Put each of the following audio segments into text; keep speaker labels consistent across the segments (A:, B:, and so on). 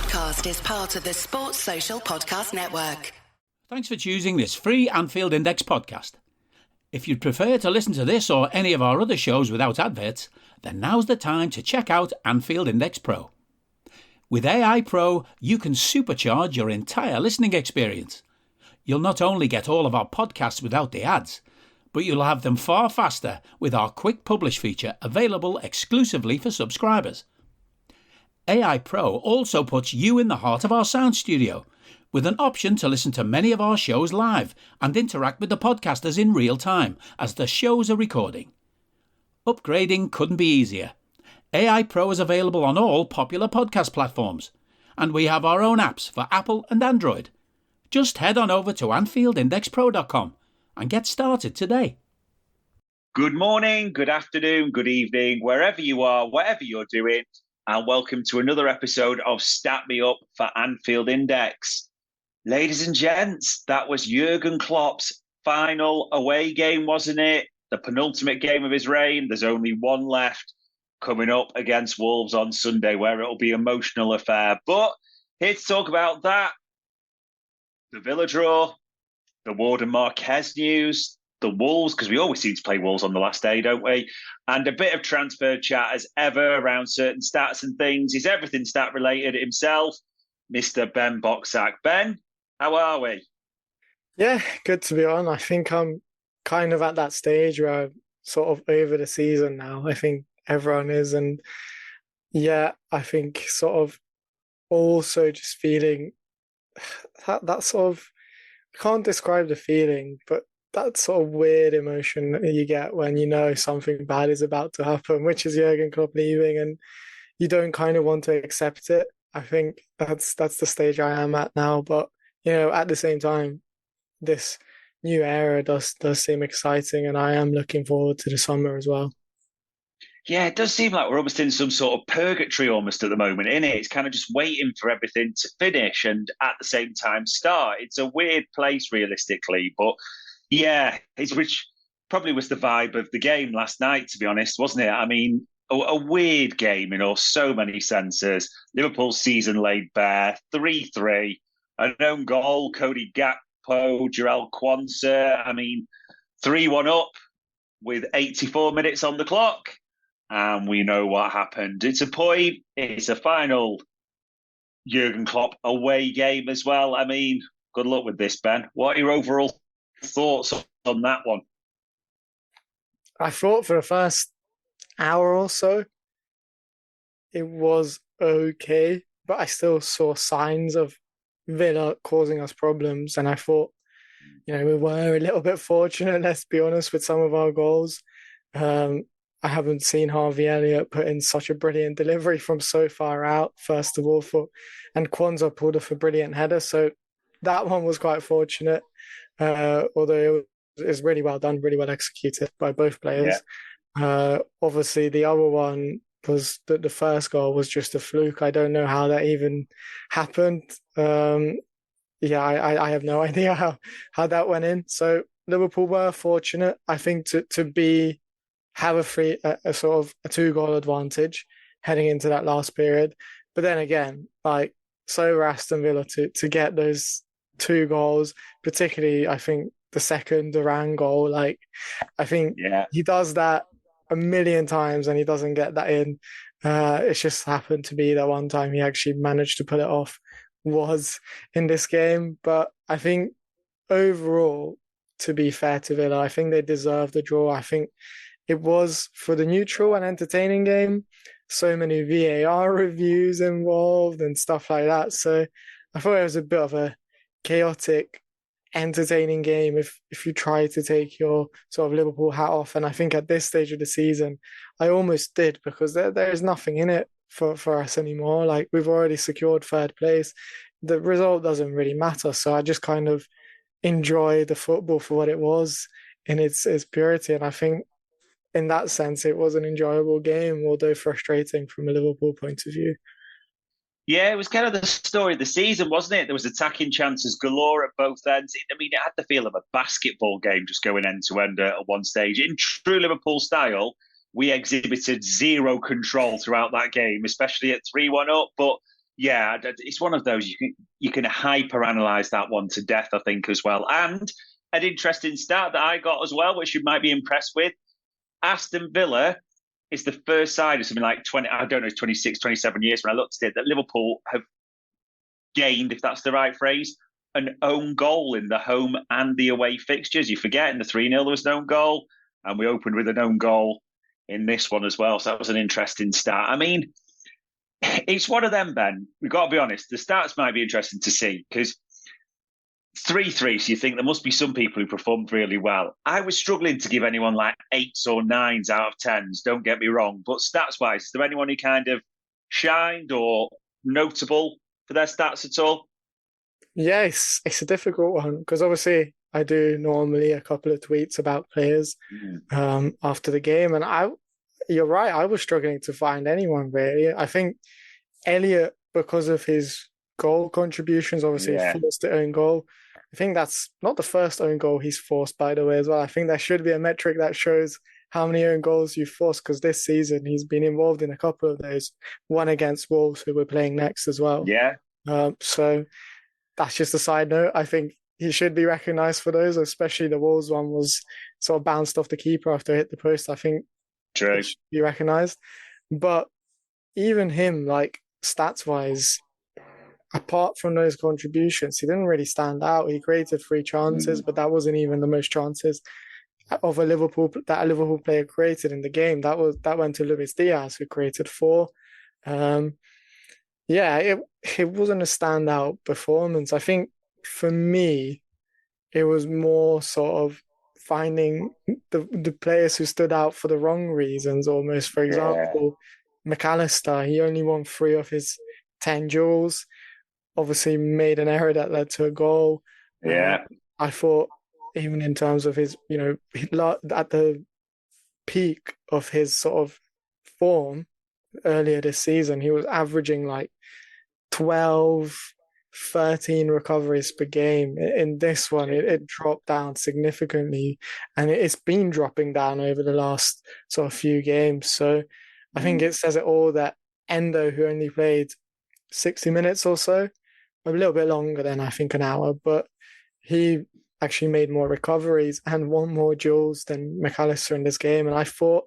A: podcast is part of the Sports Social Podcast Network.
B: Thanks for choosing this free Anfield Index podcast. If you'd prefer to listen to this or any of our other shows without adverts, then now's the time to check out Anfield Index Pro. With AI Pro, you can supercharge your entire listening experience. You'll not only get all of our podcasts without the ads, but you'll have them far faster with our quick publish feature available exclusively for subscribers. AI Pro also puts you in the heart of our sound studio, with an option to listen to many of our shows live and interact with the podcasters in real time as the shows are recording. Upgrading couldn't be easier. AI Pro is available on all popular podcast platforms, and we have our own apps for Apple and Android. Just head on over to AnfieldIndexPro.com and get started today.
C: Good morning, good afternoon, good evening, wherever you are, whatever you're doing, and welcome to another episode of Stat Me Up for Anfield Index. Ladies and gents, that was Jurgen Klopp's final away game, wasn't it? The penultimate game of his reign. There's only one left coming up against Wolves on Sunday, where it'll be an emotional affair. But here to talk about that, the Villa draw, the Ward and Marquez news, the Wolves, because we always seem to play Wolves on the last day, don't we? And a bit of transfer chat as ever around certain stats and things. He's everything stat related himself, Mr. Ben Bocksak. Ben, how are we?
D: Yeah, good to be on. I think I'm kind of at that stage where I'm sort of over the season now. I think everyone is. And yeah, I think sort of also just feeling that sort of, I can't describe the feeling, but that sort of weird emotion that you get when you know something bad is about to happen, which is Jurgen Klopp leaving, and you don't kind of want to accept it. I think that's the stage I am at now. But, you know, at the same time, this new era does seem exciting, and I am looking forward to the summer as well.
C: Yeah, it does seem like we're almost in some sort of purgatory almost at the moment, isn't it? It's kind of just waiting for everything to finish and at the same time start. It's a weird place realistically, but yeah, which probably was the vibe of the game last night, to be honest, wasn't it? I mean, a weird game in so many senses. Liverpool's season laid bare, 3-3, an own goal, Cody Gakpo, Jarell Quansah. I mean, 3-1 up with 84 minutes on the clock. And we know what happened. It's a point. It's a final Jurgen Klopp away game as well. I mean, good luck with this, Ben. What are your overall thoughts on that one?
D: I thought for the first hour or so, it was okay, but I still saw signs of Villa causing us problems. And I thought, you know, we were a little bit fortunate, let's be honest, with some of our goals. I haven't seen Harvey Elliott put in such a brilliant delivery from so far out, first of all, and Quansah pulled off a brilliant header. So that one was quite fortunate, although it was really well done, really well executed by both players. Yeah. Obviously, the other one was that the first goal was just a fluke. I don't know how that even happened. I have no idea how that went in. So Liverpool were fortunate, I think, to have a sort of a 2-goal advantage heading into that last period. But then again, like, so were Aston Villa to get those 2 goals, particularly I think the second Duran goal. Like, I think he does that a million times and he doesn't get that in. It's just happened to be that one time he actually managed to pull it off was in this game. But I think overall, to be fair to Villa, I think they deserve the draw. I think it was, for the neutral and entertaining game, so many VAR reviews involved and stuff like that. So I thought it was a bit of a chaotic, entertaining game if you try to take your sort of Liverpool hat off. And I think at this stage of the season, I almost did, because there is nothing in it for us anymore. Like, we've already secured third place. The result doesn't really matter. So I just kind of enjoy the football for what it was in its purity. And I think in that sense, it was an enjoyable game, although frustrating from a Liverpool point of view.
C: Yeah, it was kind of the story of the season, wasn't it? There was attacking chances galore at both ends. I mean, it had the feel of a basketball game just going end to end at one stage. In true Liverpool style, we exhibited zero control throughout that game, especially at 3-1 up. But Yeah, it's one of those you can hyper analyze that one to death, I think, as well. And an interesting stat that I got as well, which you might be impressed with: Aston Villa is the first side of something like 20, I don't know, 26, 27 years when I looked at it, that Liverpool have gained, if that's the right phrase, an own goal in the home and the away fixtures. You forget in the 3-0 there was an own goal, and we opened with an own goal in this one as well. So that was an interesting stat. I mean, it's one of them, Ben. We've got to be honest. The stats might be interesting to see because 3-3, so you think there must be some people who performed really well. I was struggling to give anyone like 8s or 9s out of 10s, don't get me wrong. But stats-wise, is there anyone who kind of shined or notable for their stats at all?
D: Yeah, it's a difficult one because obviously I do normally a couple of tweets about players after the game, and you're right, I was struggling to find anyone really. I think Elliot, because of his goal contributions, obviously he forced the own goal. I think that's not the first own goal he's forced, by the way, as well. I think there should be a metric that shows how many own goals you've forced, because this season he's been involved in a couple of those, one against Wolves, who we're playing next as well.
C: Yeah.
D: So that's just a side note. I think he should be recognised for those, especially the Wolves one was sort of bounced off the keeper after it hit the post. I think
C: True.
D: should be recognised. But even him, like stats-wise, apart from those contributions, he didn't really stand out. He created 3 chances, but that wasn't even the most chances of a Liverpool player created in the game. That went to Luis Diaz, who created 4. It wasn't a standout performance. I think for me, it was more sort of finding the players who stood out for the wrong reasons almost. For example, McAllister, he only won 3 of his 10 duels. Obviously made an error that led to a goal. I thought even in terms of his, at the peak of his sort of form earlier this season, he was averaging like 12, 13 recoveries per game. In this one, it dropped down significantly, and it's been dropping down over the last sort of few games. So I think it says it all that Endo, who only played 60 minutes or so, a little bit longer than I think an hour, but he actually made more recoveries and won more duels than McAllister in this game. And I thought,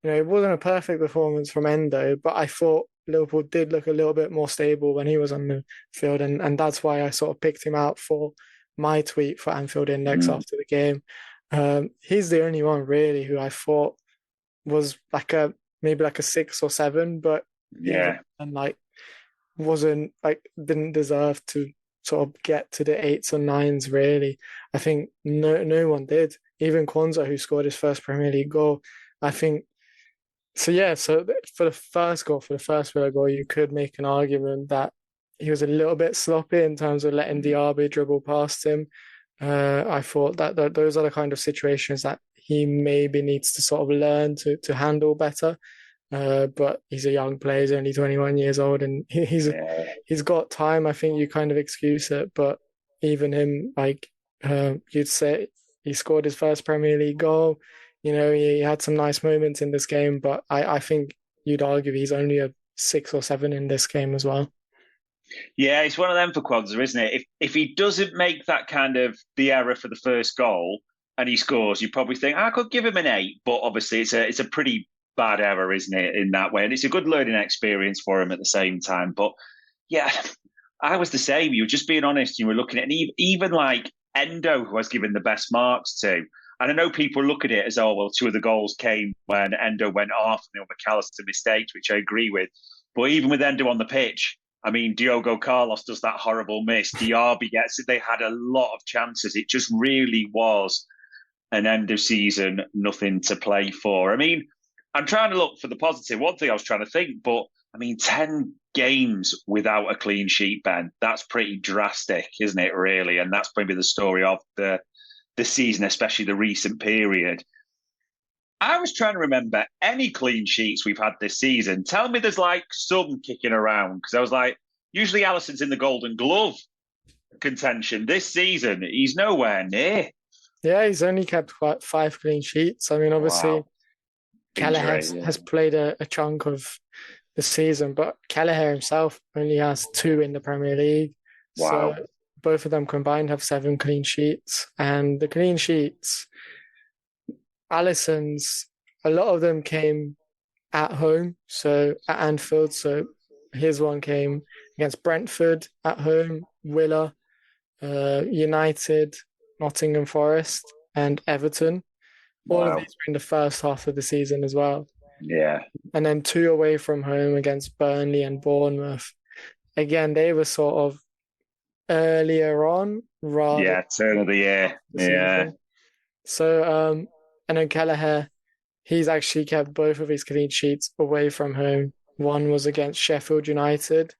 D: it wasn't a perfect performance from Endo, but I thought Liverpool did look a little bit more stable when he was on the field. And that's why I sort of picked him out for my tweet for Anfield Index after the game. He's the only one really who I thought was maybe like a 6 or 7, but didn't deserve to sort of get to the 8s or 9s really. I think no one did. Even Kwanzaa, who scored his first Premier League goal, I think. So for the first Villa goal, you could make an argument that he was a little bit sloppy in terms of letting Diaby dribble past him. I thought that those are the kind of situations that he maybe needs to sort of learn to handle better. But he's a young player, he's only 21 years old, and he's got time. I think you kind of excuse it, but even him, you'd say he scored his first Premier League goal. He had some nice moments in this game, but I think you'd argue he's only a 6 or 7 in this game as well.
C: Yeah, it's one of them for Kwanzaa, isn't it? If he doesn't make that kind of the error for the first goal and he scores, you probably think I could give him an 8, but obviously it's a pretty bad error, isn't it, in that way? And it's a good learning experience for him at the same time. But yeah, I was the same. You were just being honest. You were looking at, and even like Endo, who I was given the best marks to. And I know people look at it as, 2 of the goals came when Endo went off and McAllister mistakes, which I agree with. But even with Endo on the pitch, I mean, Diogo Carlos does that horrible miss. Diaby gets it. They had a lot of chances. It just really was an end of season, nothing to play for. I mean, I'm trying to look for the positive. One thing I was trying to think, but I mean, 10 games without a clean sheet, Ben, that's pretty drastic, isn't it, really? And that's maybe the story of the season, especially the recent period. I was trying to remember any clean sheets we've had this season. Tell me there's like some kicking around, because I was like, usually Alisson's in the Golden Glove contention. This season, he's nowhere near.
D: Yeah, he's only kept 5 clean sheets. I mean, obviously, Kelleher has played a chunk of the season, but Kelleher himself only has 2 in the Premier League. So
C: Wow.
D: both of them combined have 7 clean sheets. And the clean sheets, Alisson's, a lot of them came at home, so at Anfield. So his one came against Brentford at home, Villa, United, Nottingham Forest, and Everton. All of
C: Wow.
D: these were in the first half of the season as well.
C: Yeah.
D: And then 2 away from home against Burnley and Bournemouth. Again, they were sort of earlier on rather
C: Yeah. Turn of the year.
D: the
C: Yeah.
D: season. So, and then Kelleher, he's actually kept both of his clean sheets away from home. One was against Sheffield United,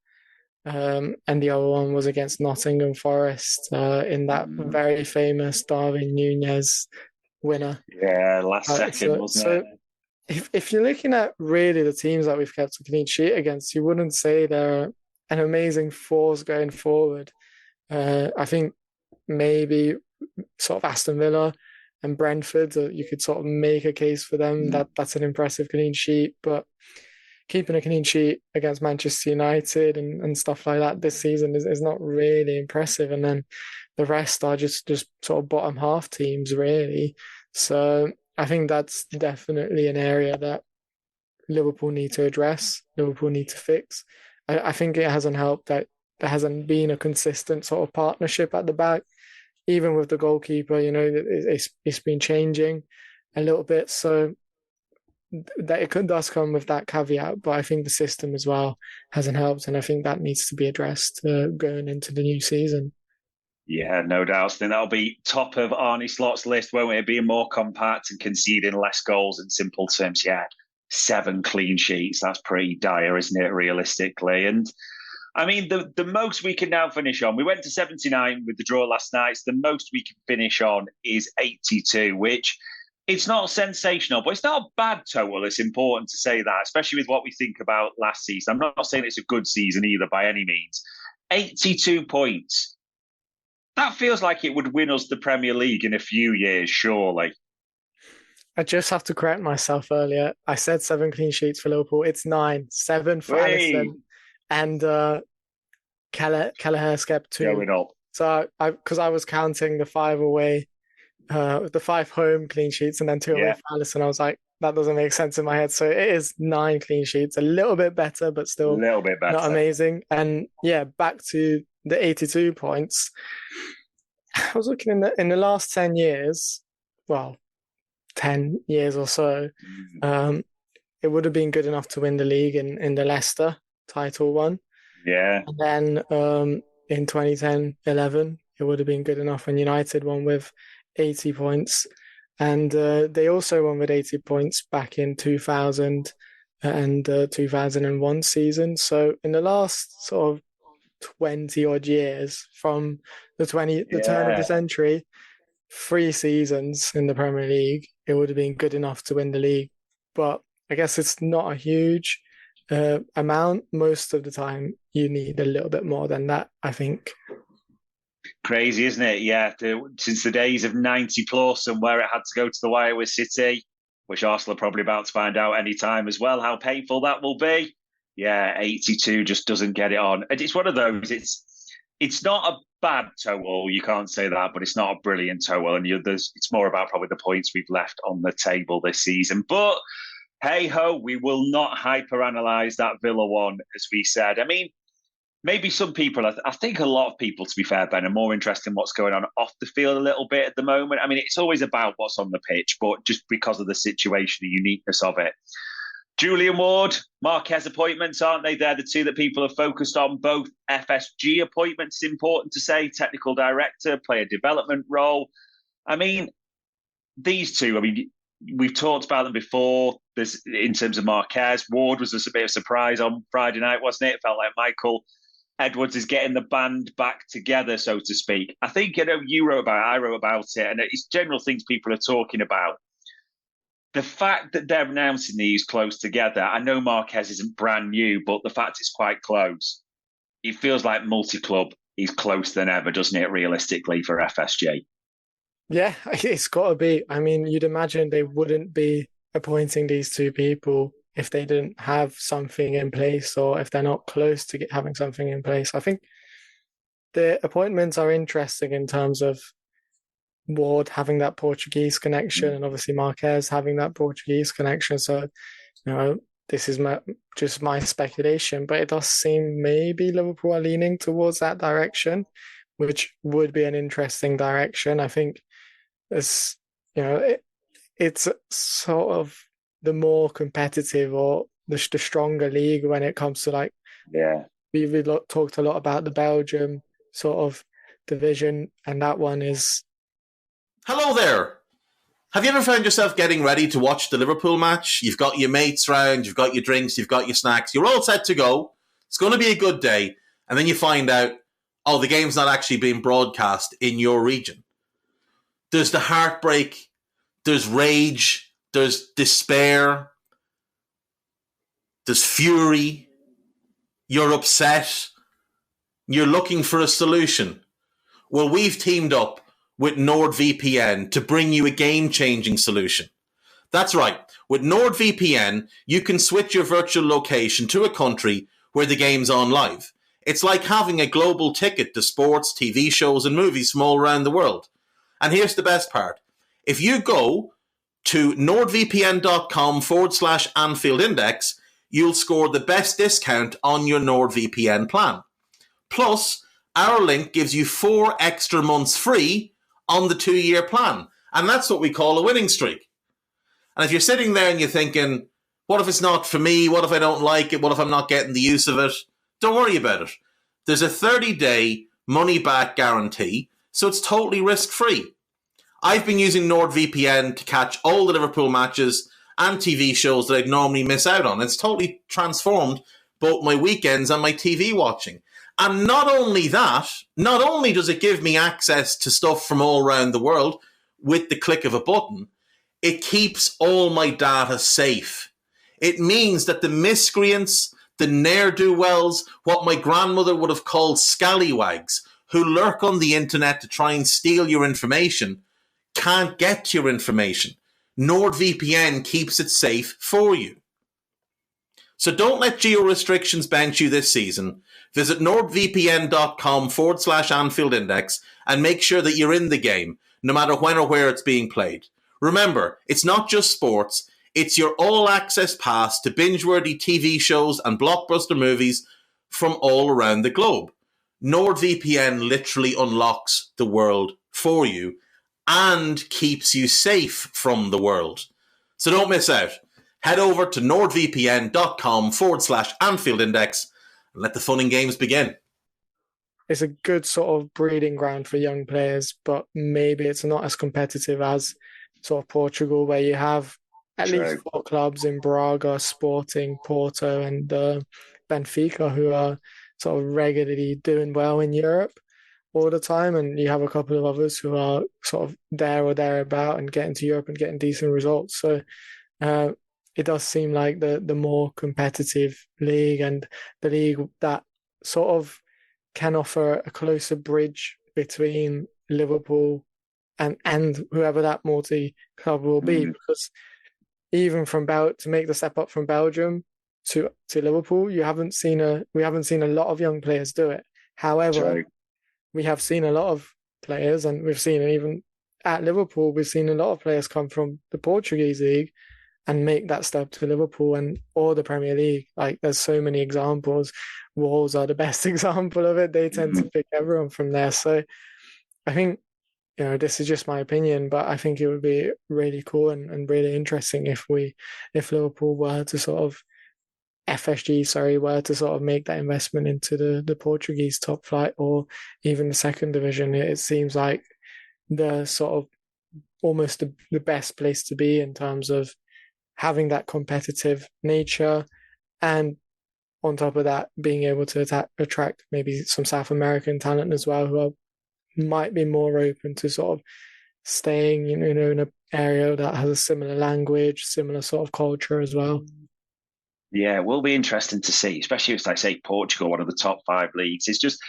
D: and the other one was against Nottingham Forest in that very famous Darwin Núñez winner.
C: Yeah. Last second,
D: So,
C: wasn't
D: so if you're looking at really the teams that we've kept a clean sheet against, you wouldn't say they're an amazing force going forward. I think maybe sort of Aston Villa and Brentford, you could sort of make a case for them that that's an impressive clean sheet. But keeping a clean sheet against Manchester United and stuff like that this season is not really impressive. And then the rest are just sort of bottom half teams, really. So I think that's definitely an area that Liverpool need to address, Liverpool need to fix. I think it hasn't helped that there hasn't been a consistent sort of partnership at the back. Even with the goalkeeper, it's been changing a little bit. So that does come with that caveat, but I think the system as well hasn't helped, and I think that needs to be addressed going into the new season.
C: Yeah, no doubt. I think that'll be top of Arne Slot's list, won't it? Being more compact and conceding less goals in simple terms. Yeah, 7 clean sheets. That's pretty dire, isn't it, realistically? And I mean, the most we can now finish on, we went to 79 with the draw last night. So the most we can finish on is 82, which it's not sensational, but it's not a bad total. It's important to say that, especially with what we think about last season. I'm not saying it's a good season either by any means. 82 points. That feels like it would win us the Premier League in a few years, surely.
D: I just have to correct myself earlier. I said 7 clean sheets for Liverpool. It's 9, 7 for Alisson, and Kelleher's kept 2.
C: Going up.
D: So because I was counting the 5 away, the 5 home clean sheets, and then 2 away for Alisson. I was like, that doesn't make sense in my head. So it is 9 clean sheets, a little bit better, but still
C: a little bit better.
D: Not amazing. And yeah, back to the 82 points. I was looking in the last 10 years, well, 10 years or so, it would have been good enough to win the league in the Leicester title one.
C: Yeah.
D: And then in 2010-11, it would have been good enough when United won with 80 points. And they also won with 80 points back in 2000 and 2001 season. So in the last sort of 20 odd years from the turn of the century, 3 seasons in the Premier League, it would have been good enough to win the league. But I guess it's not a huge amount. Most of the time, you need a little bit more than that, I think.
C: Crazy, isn't it? Yeah, since the days of 90 plus and where it had to go to the wire with City, which Arsenal are probably about to find out any time as well, how painful that will be. Yeah, 82 just doesn't get it on. It's one of those, it's not a bad total, you can't say that, but it's not a brilliant total. And it's more about probably the points we've left on the table this season. But hey-ho, we will not hyper-analyse that Villa one, as we said. I mean, maybe some people, I think a lot of people, to be fair, Ben, are more interested in what's going on off the field a little bit at the moment. I mean, it's always about what's on the pitch, but just because of the situation, the uniqueness of it. Julian Ward, Marquez appointments, aren't they? They're the 2 that people are focused on. Both FSG appointments, important to say, technical director, player development role. I mean, these 2, we've talked about them before. There's, in terms of Marquez, Ward was a bit of a surprise on Friday night, wasn't it? It felt like Michael Edwards is getting the band back together, so to speak. I think, you wrote about it, I wrote about it, and it's general things people are talking about. The fact that they're announcing these close together, I know Marquez isn't brand new, but the fact it's quite close, it feels like multi-club is closer than ever, doesn't it, realistically, for FSG?
D: Yeah, it's got to be. I mean, you'd imagine they wouldn't be appointing these 2 people if they didn't have something in place, or if they're not close to having something in place. I think the appointments are interesting in terms of Ward having that Portuguese connection, and obviously Marquez having that Portuguese connection. So, this is just my speculation, but it does seem maybe Liverpool are leaning towards that direction, which would be an interesting direction. I think it's it's sort of the more competitive or the stronger league when it comes to we've talked a lot about the Belgium sort of division, and that one is.
E: Hello there. Have you ever found yourself getting ready to watch the Liverpool match? You've got your mates round, you've got your drinks, you've got your snacks, you're all set to go. It's going to be a good day. And then you find out, the game's not actually being broadcast in your region. There's the heartbreak, there's rage, there's despair, there's fury. You're upset. You're looking for a solution. Well, we've teamed up with NordVPN to bring you a game-changing solution. That's right. With NordVPN, you can switch your virtual location to a country where the game's on live. It's like having a global ticket to sports, TV shows, and movies from all around the world. And here's the best part. If you go to nordvpn.com/Anfield Index, you'll score the best discount on your NordVPN plan. Plus, our link gives you 4 extra months free on the 2-year plan. And that's what we call a winning streak. And if you're sitting there and you're thinking, what if it's not for me? What if I don't like it? What if I'm not getting the use of it? Don't worry about it. There's a 30-day money-back guarantee, so it's totally risk-free. I've been using NordVPN to catch all the Liverpool matches and TV shows that I'd normally miss out on. It's totally transformed both my weekends and my TV watching. And not only that, not only does it give me access to stuff from all around the world with the click of a button, it keeps all my data safe. It means that the miscreants, the ne'er-do-wells, what my grandmother would have called scallywags, who lurk on the internet to try and steal your information, can't get to your information. NordVPN keeps it safe for you. So don't let geo-restrictions bench you this season. Visit nordvpn.com/Anfield Index and make sure that you're in the game, no matter when or where it's being played. Remember, it's not just sports, it's your all-access pass to binge-worthy TV shows and blockbuster movies from all around the globe. NordVPN literally unlocks the world for you and keeps you safe from the world. So don't miss out. Head over to nordvpn.com/Anfield Index and let the fun and games begin.
D: It's a good sort of breeding ground for young players, but maybe it's not as competitive as sort of Portugal, where you have at least 4 clubs in Braga, Sporting, Porto, and Benfica, who are sort of regularly doing well in Europe all the time, and you have a couple of others who are sort of there or thereabout and getting to Europe and getting decent results. So it does seem like the more competitive league, and the league that sort of can offer a closer bridge between Liverpool and whoever that multi-club will be, because even to make the step up from Belgium to Liverpool, we haven't seen a lot of young players do it. However, we have seen a lot of players, and we've seen even at Liverpool, we've seen a lot of players come from the Portuguese league and make that step to Liverpool or the Premier League. Like, there's so many examples. Wolves are the best example of it. They tend to pick everyone from there. So I think, this is just my opinion, but I think it would be really cool and really interesting if Liverpool were to sort of were to sort of make that investment into the Portuguese top flight or even the second division. It seems like the sort of almost the best place to be in terms of having that competitive nature, and on top of that, being able to attract maybe some South American talent as well, who might be more open to sort of staying, in an area that has a similar language, similar sort of culture as well.
C: Yeah, it will be interesting to see, especially if, like, say, Portugal, one of the top 5 leagues. It's just,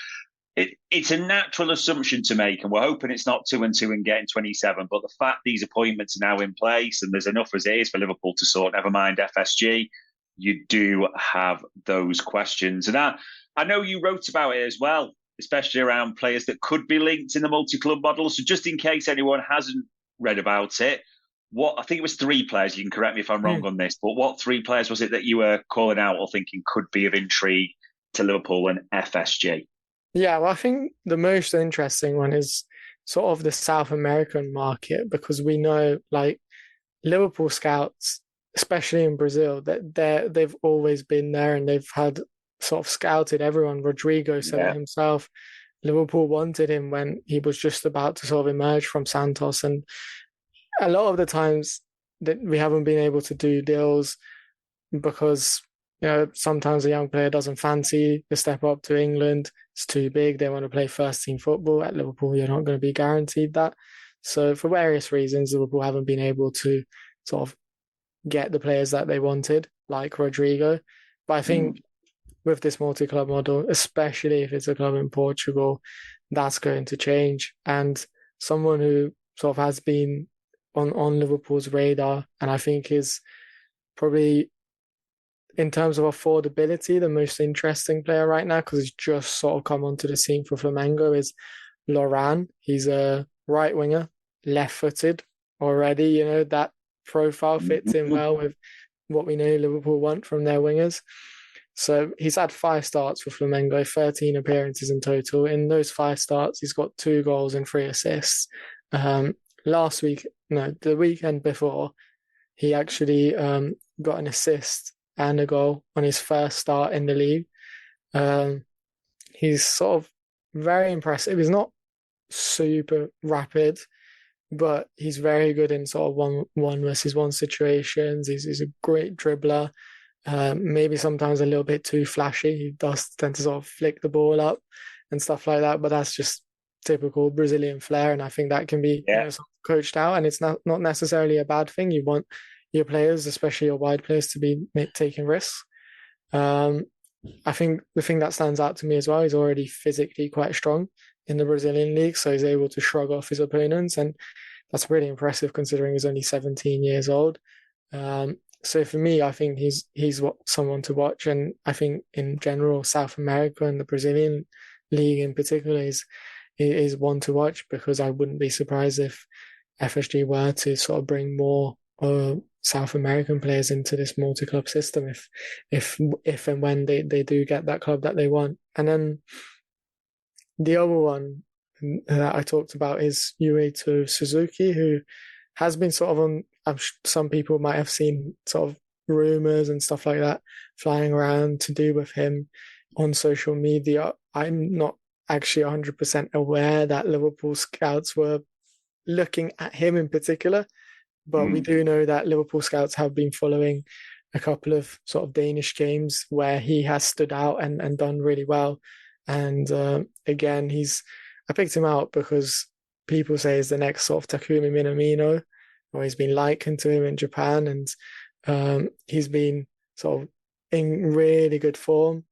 C: it's a natural assumption to make, and we're hoping it's not 2-2 and getting 27. But the fact these appointments are now in place, and there's enough as it is for Liverpool to sort, never mind FSG, you do have those questions. And I know you wrote about it as well, especially around players that could be linked in the multi-club model. So just in case anyone hasn't read about it, I think it was 3 players, you can correct me if I'm wrong on this, but what 3 players was it that you were calling out or thinking could be of intrigue to Liverpool and FSG?
D: Yeah, well, I think the most interesting one is sort of the South American market, because we know like Liverpool scouts, especially in Brazil, that they've always been there and they've had sort of scouted everyone. Rodrigo said it himself. Liverpool wanted him when he was just about to sort of emerge from Santos, and a lot of the times that we haven't been able to do deals because sometimes a young player doesn't fancy the step up to England. It's too big. They want to play first team football. At Liverpool, you're not going to be guaranteed that. So for various reasons, Liverpool haven't been able to sort of get the players that they wanted, like Rodrigo. But I think with this multi-club model, especially if it's a club in Portugal, that's going to change. And someone who sort of has been on Liverpool's radar, and I think is probably, in terms of affordability, the most interesting player right now, because he's just sort of come onto the scene for Flamengo, is Loran. He's a right winger, left-footed already. That profile fits in well with what we know Liverpool want from their wingers. So he's had 5 starts for Flamengo, 13 appearances in total. In those 5 starts, he's got 2 goals and 3 assists. The weekend before, he actually got an assist and a goal on his first start in the league. He's sort of very impressive. He's not super rapid, but he's very good in sort of one versus one situations. He's a great dribbler. Maybe sometimes a little bit too flashy. He does tend to sort of flick the ball up and stuff like that, but that's just typical Brazilian flair, and I think that can be sort of coached out, and it's not necessarily a bad thing. You want your players, especially your wide players, to be taking risks. I think the thing that stands out to me as well, he's already physically quite strong in the Brazilian league, so he's able to shrug off his opponents, and that's really impressive considering he's only 17 years old. So for me, I think he's someone to watch, and I think in general South America and the Brazilian league in particular is one to watch, because I wouldn't be surprised if FSG were to sort of bring more South American players into this multi-club system if and when they do get that club that they want. And then the other one that I talked about is Yueto Suzuki, who has been sort of on, some people might have seen sort of rumors and stuff like that flying around to do with him on social media. I'm not actually 100% aware that Liverpool scouts were looking at him in particular, but we do know that Liverpool scouts have been following a couple of sort of Danish games where he has stood out and done really well. And again, I picked him out because people say he's the next sort of Takumi Minamino, or he's been likened to him in Japan, and he's been sort of in really good form.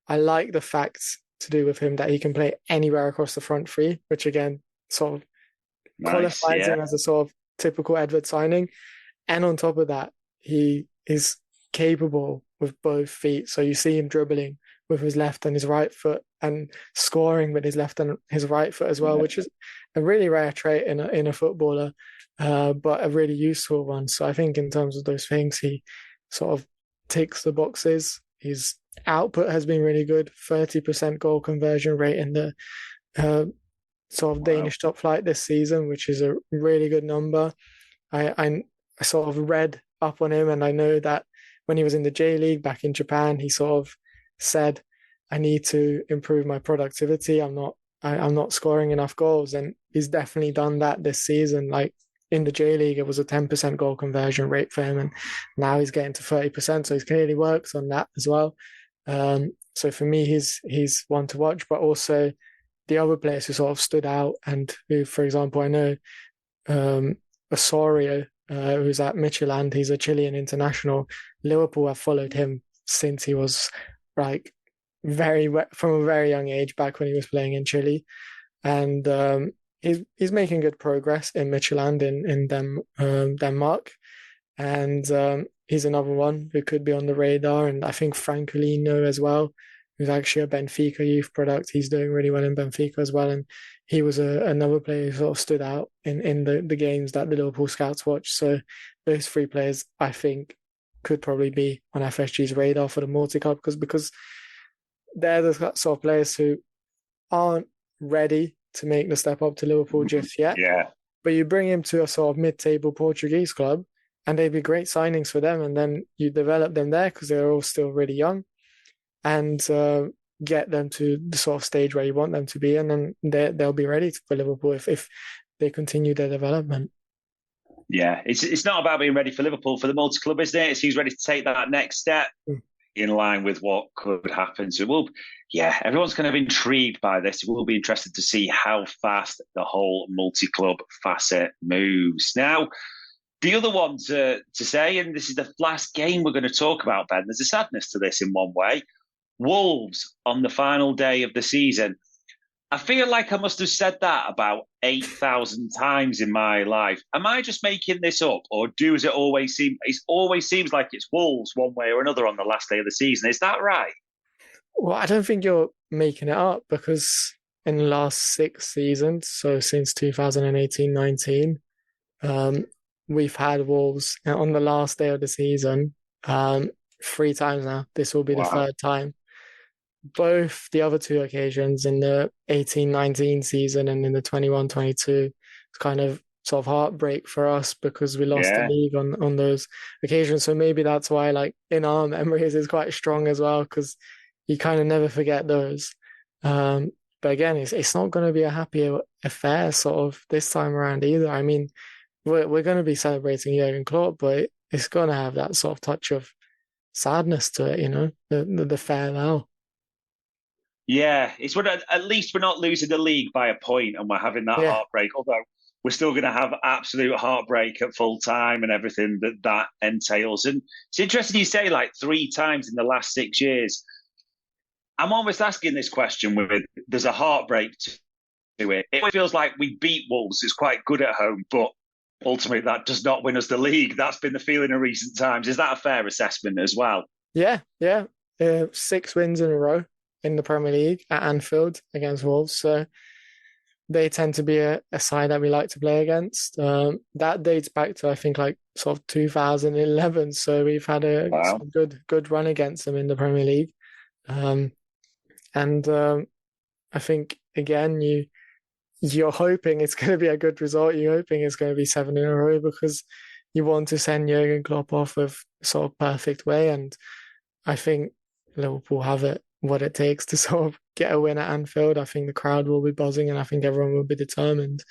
D: I like the facts to do with him that he can play anywhere across the front three, which again sort of qualifies him as a sort of typical Edward signing. And on top of that, he is capable with both feet. So you see him dribbling with his left and his right foot, and scoring with his left and his right foot as well, which is a really rare trait in a footballer, but a really useful one. So I think in terms of those things, he sort of ticks the boxes. His output has been really good, 30% goal conversion rate in the sort of Danish top flight this season, which is a really good number. I sort of read up on him, and I know that when he was in the J League back in Japan, he sort of said, I need to improve my productivity. I'm not scoring enough goals, and he's definitely done that this season. Like in the J League, it was a 10% goal conversion rate for him, and now he's getting to 30%. So he's clearly works on that as well. So for me, he's one to watch, but also the other players who sort of stood out, and who, for example, I know Osorio, who's at Midtjylland, he's a Chilean international. Liverpool have followed him since he was like from a very young age, back when he was playing in Chile, and he's making good progress in Midtjylland in Denmark. And he's another one who could be on the radar. And I think Francolino as well, who's actually a Benfica youth product. He's doing really well in Benfica as well. And he was another player who sort of stood out in the games that the Liverpool scouts watched. So those three players, I think, could probably be on FSG's radar for the multi-club because they're the sort of players who aren't ready to make the step up to Liverpool just yet.
C: Yeah.
D: But you bring him to a sort of mid-table Portuguese club, and they'd be great signings for them. And then you develop them there because they're all still really young, and get them to the sort of stage where you want them to be, and then they'll be ready for Liverpool if they continue their development.
C: Yeah, it's not about being ready for Liverpool for the multi-club, isn't it? It's who's ready to take that next step in line with what could happen. So everyone's kind of intrigued by this. We'll be interested to see how fast the whole multi-club facet moves. Now, the other one to say, and this is the last game we're going to talk about, Ben, there's a sadness to this in one way. Wolves on the final day of the season. I feel like I must have said that about 8,000 times in my life. Am I just making this up, or does it always seem? It always seems like it's Wolves one way or another on the last day of the season. Is that right?
D: Well, I don't think you're making it up because in the last 6 seasons, so since 2018-19, we've had Wolves on the last day of the season 3 times now. This will be the 3rd time. Both the other 2 occasions in the 18-19 season and in the 21-22, it's kind of sort of heartbreak for us because we lost the league on those occasions. So maybe that's why, like, in our memories, is quite strong as well because you kind of never forget those. But again, it's not going to be a happy affair sort of this time around either. I mean, we're going to be celebrating Jurgen Klopp, but it's going to have that sort of touch of sadness to it, you know, the farewell.
C: Yeah, it's when at least we're not losing the league by a point and we're having that heartbreak, although we're still going to have absolute heartbreak at full time and everything that entails. And it's interesting you say like 3 times in the last 6 years. I'm almost asking this question with there's a heartbreak to it. It feels like we beat Wolves. It's quite good at home, but ultimately that does not win us the league. That's been the feeling in recent times. Is that a fair assessment as well?
D: Yeah. 6 wins in a row in the Premier League at Anfield against Wolves. So they tend to be a side that we like to play against. That dates back to, I think, like sort of 2011. So we've had a good run against them in the Premier League. I think, again, you're hoping it's going to be a good result. You're hoping it's going to be 7 in a row because you want to send Jurgen Klopp off with sort of perfect way. And I think Liverpool have what it takes to sort of get a win at Anfield. I think the crowd will be buzzing and I think everyone will be determined.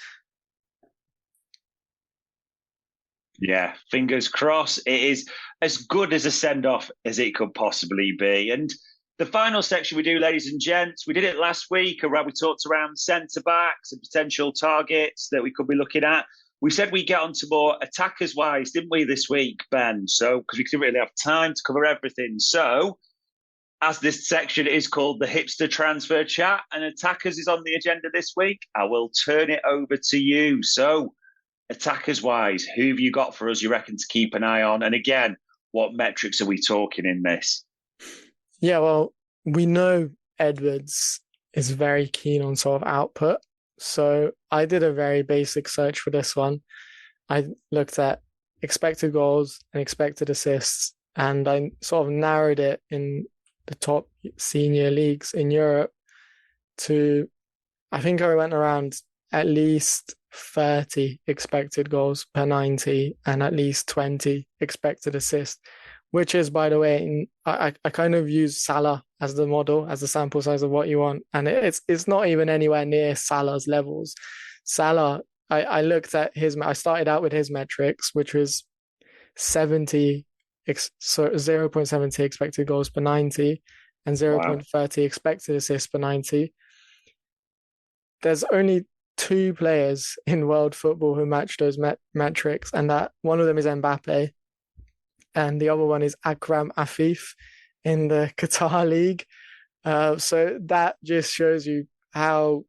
C: Yeah, fingers crossed. It is as good as a send-off as it could possibly be. And the final section we do, ladies and gents, we did it last week. We talked around centre-backs and potential targets that we could be looking at. We said we'd get on to more attackers-wise, didn't we, this week, Ben? So, because we didn't really have time to cover everything. So, as this section is called the Hipster Transfer Chat, and attackers is on the agenda this week, I will turn it over to you. So, attackers-wise, who have you got for us you reckon to keep an eye on? And again, what metrics are we talking in this?
D: Yeah, well, we know Edwards is very keen on sort of output. So I did a very basic search for this one. I looked at expected goals and expected assists, and I sort of narrowed it in the top senior leagues in Europe to, I think I went around at least 30 expected goals per 90 and at least 20 expected assists, which is, by the way, I kind of use Salah as the model, as the sample size of what you want. And it's not even anywhere near Salah's levels. Salah, I looked at I started out with his metrics, which was 0.70 expected goals per 90 and 0.30 expected assists per 90. There's only 2 players in world football who match those metrics, and that one of them is Mbappe, and the other one is Akram Afif in the Qatar League. So that just shows you how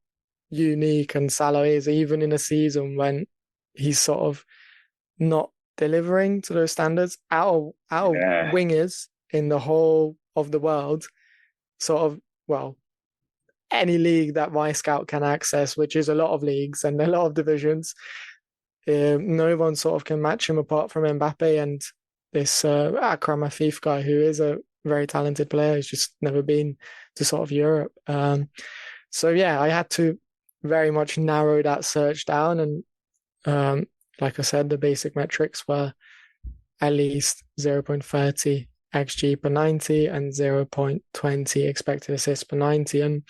D: unique and Salah is, even in a season when he's sort of not delivering to those standards out of wingers in the whole of the world. Sort of, well, any league that my scout can access, which is a lot of leagues and a lot of divisions. No one sort of can match him apart from Mbappe and this Akram Afif guy, who is a very talented player. He's just never been to sort of Europe. So yeah, I had to very much narrow that search down. And like I said, the basic metrics were at least 0.30 XG per 90 and 0.20 expected assists per 90. And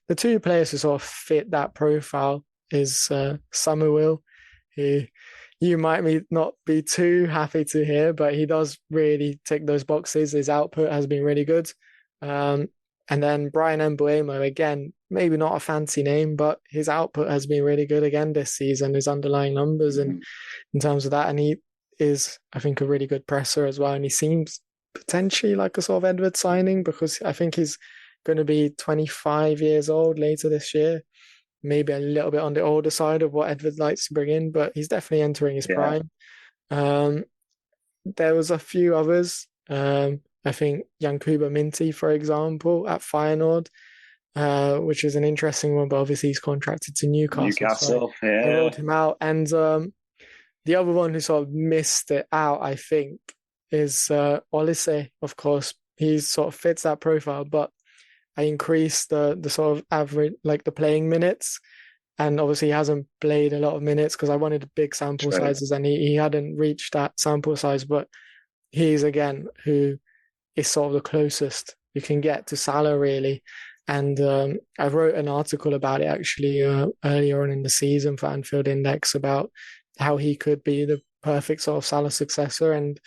D: the two players who sort of fit that profile is Samuel, who you might not be too happy to hear, but he does really tick those boxes. His output has been really good. And then Brian Mbuemo, again, maybe not a fancy name, but his output has been really good again this season, his underlying numbers and in terms of that. And he is, I think, a really good presser as well. And he seems potentially like a sort of Edward signing, because I think he's going to be 25 years old later this year. Maybe a little bit on the older side of what Edward likes to bring in, but he's definitely entering his prime. There was a few others. I think Yankuba Minty, for example, at Feyenoord, which is an interesting one, but obviously he's contracted to Newcastle. So I rolled him out. And the other one who sort of missed it out, I think, is Olise, of course. He sort of fits that profile, but I increased the sort of average, like the playing minutes. And obviously he hasn't played a lot of minutes because I wanted big sample sizes, and he hadn't reached that sample size. But he's, again, who is sort of the closest you can get to Salah, really. And I wrote an article about it, actually, earlier on in the season for Anfield Index, about how he could be the perfect sort of Salah successor. And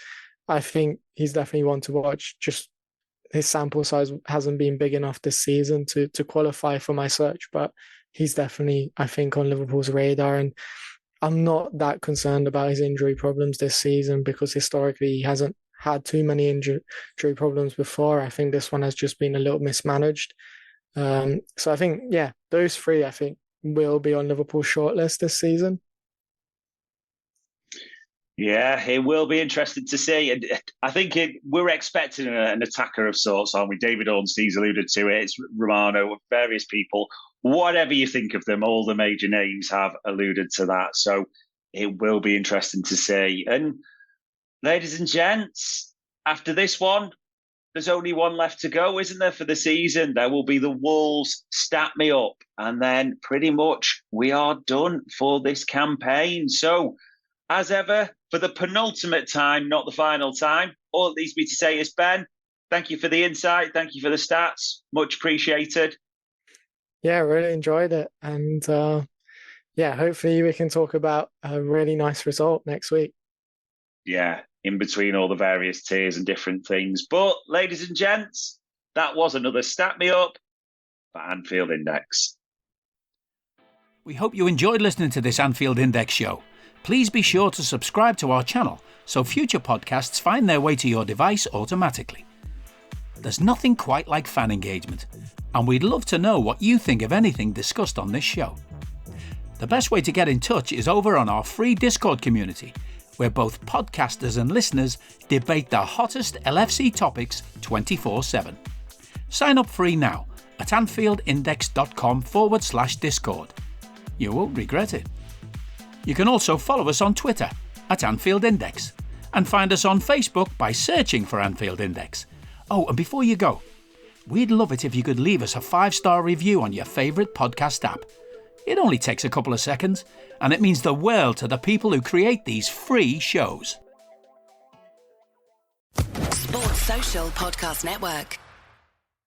D: I think he's definitely one to watch. Just his sample size hasn't been big enough this season to qualify for my search, but he's definitely, I think, on Liverpool's radar. And I'm not that concerned about his injury problems this season, because historically he hasn't had too many injury problems before. I think this one has just been a little mismanaged. So I think, yeah, those three, I think, will be on Liverpool's shortlist this season.
C: Yeah, it will be interesting to see. And I think we're expecting an attacker of sorts, aren't we? David Ornstein's alluded to it. It's Romano, various people. Whatever you think of them, all the major names have alluded to that. So it will be interesting to see. And ladies and gents, after this one, there's only one left to go, isn't there, for the season? There will be the Wolves Stat Me Up. And then pretty much we are done for this campaign. So, as ever, for the penultimate time, not the final time, all it leaves me to say is, Ben, thank you for the insight. Thank you for the stats. Much appreciated.
D: Yeah, I really enjoyed it. And hopefully we can talk about a really nice result next week.
C: Yeah, in between all the various tiers and different things. But, ladies and gents, that was another Stat Me Up for Anfield Index.
B: We hope you enjoyed listening to this Anfield Index show. Please be sure to subscribe to our channel so future podcasts find their way to your device automatically. There's nothing quite like fan engagement, and we'd love to know what you think of anything discussed on this show. The best way to get in touch is over on our free Discord community, where both podcasters and listeners debate the hottest LFC topics 24/7. Sign up free now at anfieldindex.com/Discord. You won't regret it. You can also follow us on Twitter at Anfield Index and find us on Facebook by searching for Anfield Index. Oh, and before you go, we'd love it if you could leave us a 5-star review on your favourite podcast app. It only takes a couple of seconds, and it means the world to the people who create these free shows.
A: Sports Social Podcast Network.